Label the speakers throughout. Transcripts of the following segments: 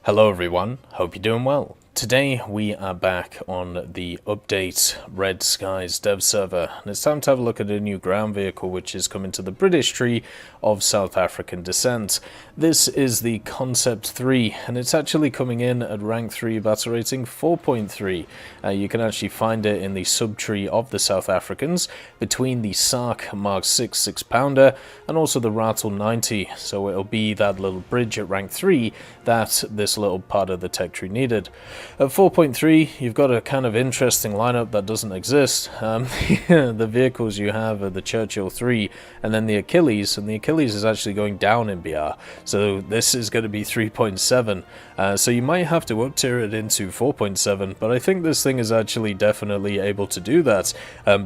Speaker 1: Hello everyone, hope you're doing well. Today we are back on the update Red Skies dev server, and it's time to have a look at a new ground vehicle which is coming to the British tree of South African descent. This is the Concept 3, and it's actually coming in at rank 3 battle rating 4.3. You can actually find it in the subtree of the South Africans between the SARC Mark 6 6-pounder and also the Rattle 90, so it'll be that little bridge at rank 3 that this little part of the tech tree needed. At 4.3, you've got a kind of interesting lineup that doesn't exist. The vehicles you have are the Churchill 3 and then the Achilles, and the Achilles is actually going down in BR, so this is going to be 3.7. So you might have to up tier it into 4.7, but I think this thing is actually definitely able to do that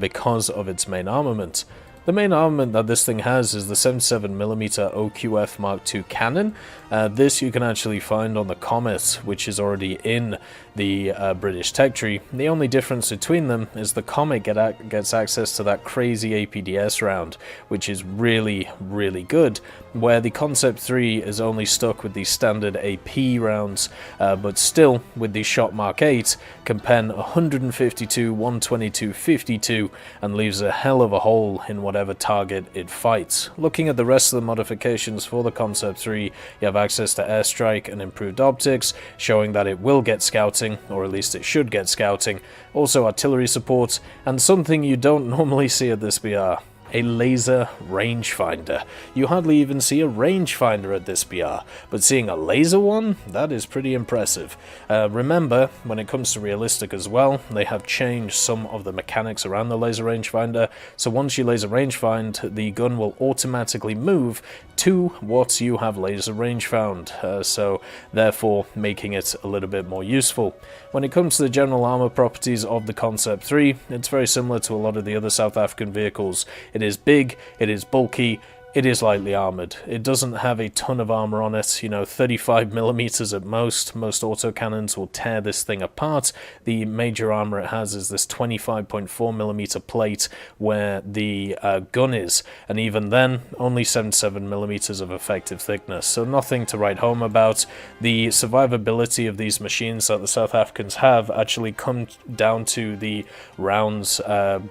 Speaker 1: because of its main armament. The main armament that this thing has is the 77mm OQF Mark II cannon. This you can actually find on the Comet, which is already in the British tech tree. The only difference between them is the Comet gets access to that crazy APDS round, which is really, really good, where the Concept 3 is only stuck with the standard AP rounds, but still, with the Shot Mark 8, can pen 152, 122, 52, and leaves a hell of a hole in whatever target it fights. Looking at the rest of the modifications for the Concept 3, you have access to airstrike and improved optics, showing that it will get scouting, or at least it should get scouting, also artillery support, and something you don't normally see at this BR. A laser rangefinder. You hardly even see a rangefinder at this BR, but seeing a laser one, that is pretty impressive. Remember, when it comes to realistic as well, they have changed some of the mechanics around the laser rangefinder, so once you laser rangefind, the gun will automatically move to what you have laser range found, so therefore making it a little bit more useful. When it comes to the general armor properties of the Concept 3, it's very similar to a lot of the other South African vehicles. It is big, it is bulky, it is lightly armored. It doesn't have a ton of armor on it, 35mm at most. Most autocannons will tear this thing apart. The major armor it has is this 25.4mm plate where the gun is, and even then, only 77mm of effective thickness, so nothing to write home about. The survivability of these machines that the South Africans have actually come down to the rounds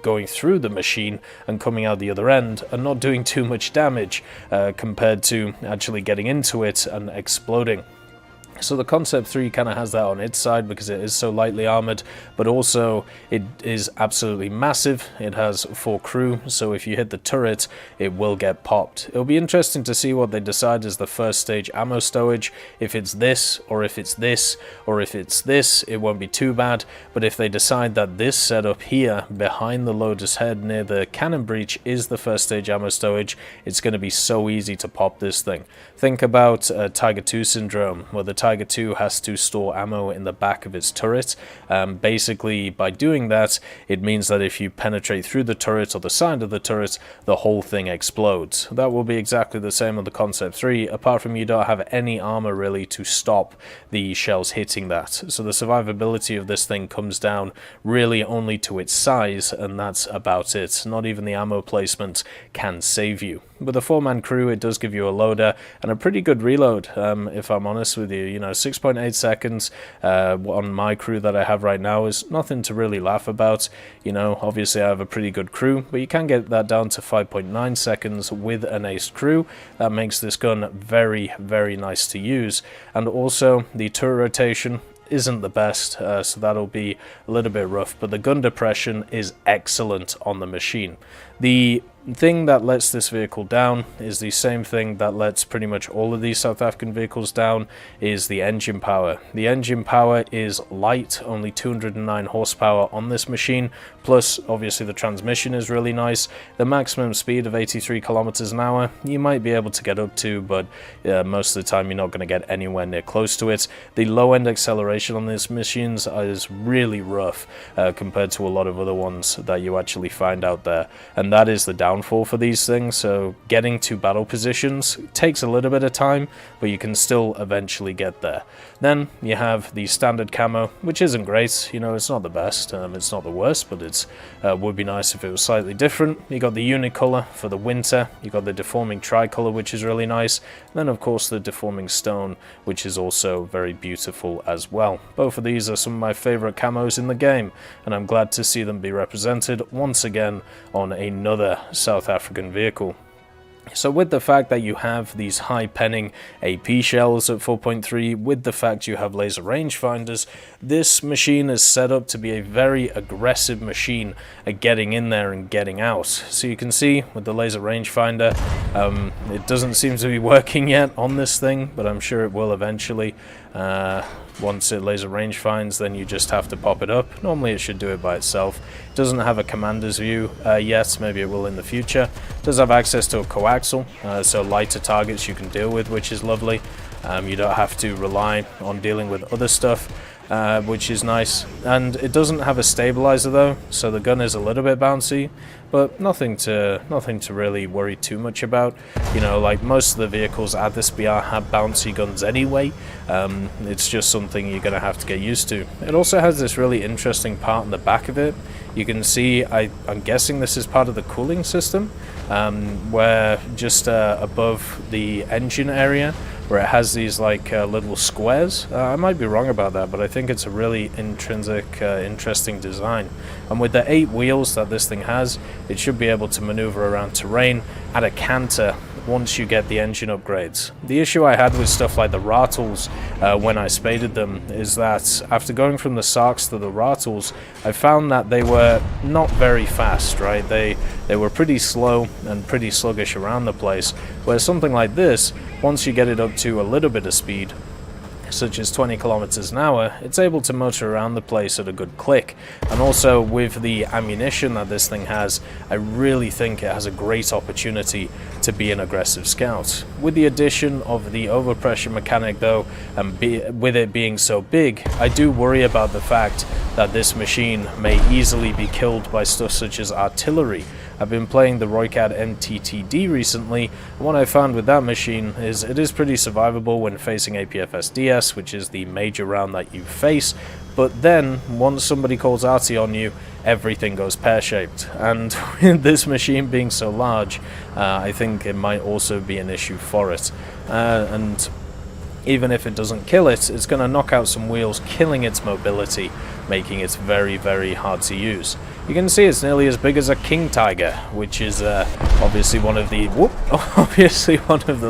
Speaker 1: going through the machine and coming out the other end and not doing too much damage compared to actually getting into it and exploding. So the Concept 3 kind of has that on its side because it is so lightly armored, but also it is absolutely massive. It has 4 crew, so if you hit the turret, it will get popped. It'll be interesting to see what they decide is the first stage ammo stowage. If it's this, or if it's this, or if it's this, it won't be too bad, but if they decide that this setup here, behind the loader's head near the cannon breech, is the first stage ammo stowage, it's going to be so easy to pop this thing. Think about Tiger 2 syndrome, where the Tiger 2 has to store ammo in the back of its turret. Basically, by doing that, it means that if you penetrate through the turret or the side of the turret, the whole thing explodes. That will be exactly the same on the Concept 3, apart from you don't have any armor really to stop the shells hitting that. So the survivability of this thing comes down really only to its size, and that's about it. Not even the ammo placement can save you. With a 4-man crew, it does give you a loader and a pretty good reload, if I'm honest with you. 6.8 seconds on my crew that I have right now is nothing to really laugh about. Obviously I have a pretty good crew, but you can get that down to 5.9 seconds with an ace crew. That makes this gun very, very nice to use. And also, the turret rotation isn't the best, so that'll be a little bit rough, but the gun depression is excellent on the machine. The thing that lets this vehicle down is the same thing that lets pretty much all of these South African vehicles down, is the engine power. The engine power is light, only 209 horsepower on this machine, plus obviously the transmission is really nice. The maximum speed of 83 kilometers an hour you might be able to get up to, but most of the time you're not going to get anywhere near close to it. The low end acceleration on these machines is really rough compared to a lot of other ones that you actually find out there, and that is the down downfall for these things, so getting to battle positions takes a little bit of time, but you can still eventually get there. Then you have the standard camo, which isn't great, you know, it's not the best, it's not the worst, but it's would be nice if it was slightly different. You got the unicolor for the winter, you got the deforming tricolor, which is really nice, and then of course the deforming stone, which is also very beautiful as well. Both of these are some of my favorite camos in the game, and I'm glad to see them be represented once again on another South African vehicle. So with the fact that you have these high penning AP shells at 4.3, with the fact you have laser rangefinders, this machine is set up to be a very aggressive machine at getting in there and getting out. So you can see with the laser rangefinder, it doesn't seem to be working yet on this thing, but I'm sure it will eventually. Once it laser range finds, then you just have to pop it up. Normally it should do it by itself. It doesn't have a commander's view yet, maybe it will in the future. It does have access to a coaxial, so lighter targets you can deal with, which is lovely. You don't have to rely on dealing with other stuff, which is nice. And it doesn't have a stabilizer though, so the gun is a little bit bouncy, but nothing to really worry too much about. You know, like most of the vehicles at this BR have bouncy guns anyway. It's just something you're gonna have to get used to. It also has this really interesting part in the back of it. You can see, I'm guessing this is part of the cooling system, where just above the engine area, where it has these like little squares. I might be wrong about that, but I think it's a really interesting design. And with the 8 wheels that this thing has, it should be able to maneuver around terrain at a canter once you get the engine upgrades. The issue I had with stuff like the Rattles when I spaded them is that after going from the Sarks to the Rattles, I found that they were not very fast, right? They were pretty slow and pretty sluggish around the place, whereas something like this, once you get it up to a little bit of speed, such as 20 kilometers an hour, it's able to motor around the place at a good click. And also with the ammunition that this thing has, I really think it has a great opportunity to be an aggressive scout. With the addition of the overpressure mechanic though, and with it being so big, I do worry about the fact that this machine may easily be killed by stuff such as artillery. I've been playing the Roycat MTTD recently, and what I found with that machine is it is pretty survivable when facing APFSDS, which is the major round that you face, but then once somebody calls arty on you, everything goes pear-shaped. And with this machine being so large, I think it might also be an issue for it. And even if it doesn't kill it, it's going to knock out some wheels, killing its mobility, making it very, very hard to use. You can see it's nearly as big as a King Tiger, which is obviously one of the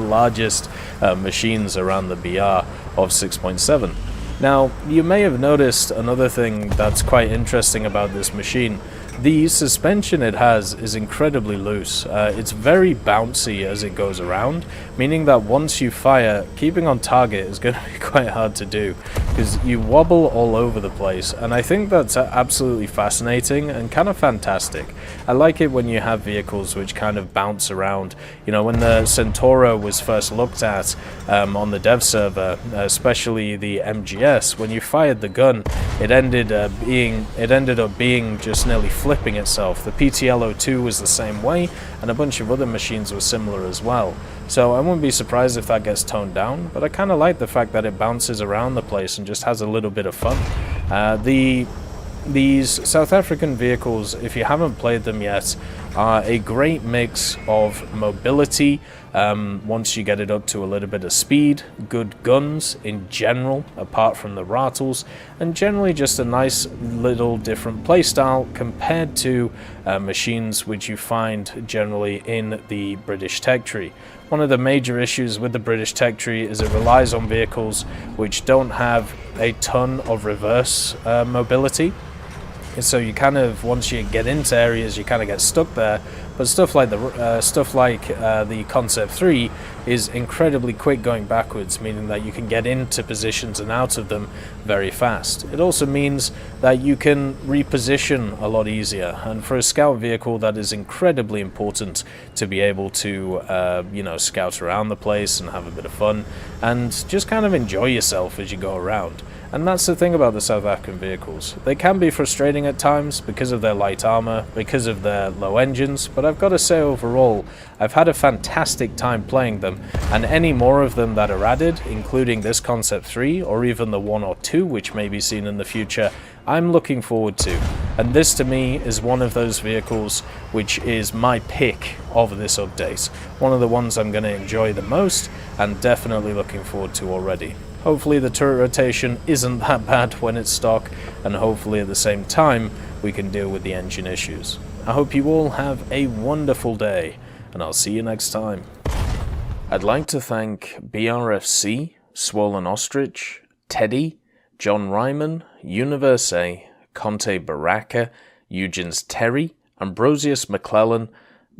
Speaker 1: largest machines around the BR of 6.7. Now, you may have noticed another thing that's quite interesting about this machine. The suspension it has is incredibly loose. It's very bouncy as it goes around, meaning that once you fire, keeping on target is going to be quite hard to do, because you wobble all over the place, and I think that's absolutely fascinating and kind of fantastic. I like it when you have vehicles which kind of bounce around. You know, when the Centauro was first looked at on the dev server, especially the MGS, when you fired the gun, it ended up being just nearly flipping itself. The PTL-02 was the same way, and a bunch of other machines were similar as well. So I wouldn't be surprised if that gets toned down, but I kind of like the fact that it bounces around the place and just has a little bit of fun. These South African vehicles, if you haven't played them yet, are a great mix of mobility, once you get it up to a little bit of speed, good guns in general, apart from the Rattles, and generally just a nice little different playstyle compared to machines which you find generally in the British tech tree. One of the major issues with the British tech tree is it relies on vehicles which don't have a ton of reverse mobility. So you kind of, once you get into areas, you kind of get stuck there. But stuff like the Concept 3 is incredibly quick going backwards, meaning that you can get into positions and out of them very fast. It also means that you can reposition a lot easier, and for a scout vehicle that is incredibly important to be able to scout around the place and have a bit of fun and just kind of enjoy yourself as you go around. And that's the thing about the South African vehicles. They can be frustrating at times because of their light armor, because of their low engines, but I've got to say overall, I've had a fantastic time playing them, and any more of them that are added, including this Concept 3, or even the 1 or 2 which may be seen in the future, I'm looking forward to. And this to me is one of those vehicles which is my pick of this update. One of the ones I'm going to enjoy the most, and definitely looking forward to already. Hopefully the turret rotation isn't that bad when it's stock, and hopefully at the same time we can deal with the engine issues. I hope you all have a wonderful day, and I'll see you next time. I'd like to thank BRFC, Swollen Ostrich, Teddy, John Ryman, Universe A, Conte Baraka, Eugens Terry, Ambrosius McClellan,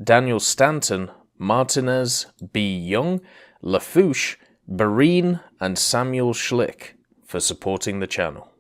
Speaker 1: Daniel Stanton, Martinez, B. Young, Lafouche, Barine and Samuel Schlick for supporting the channel.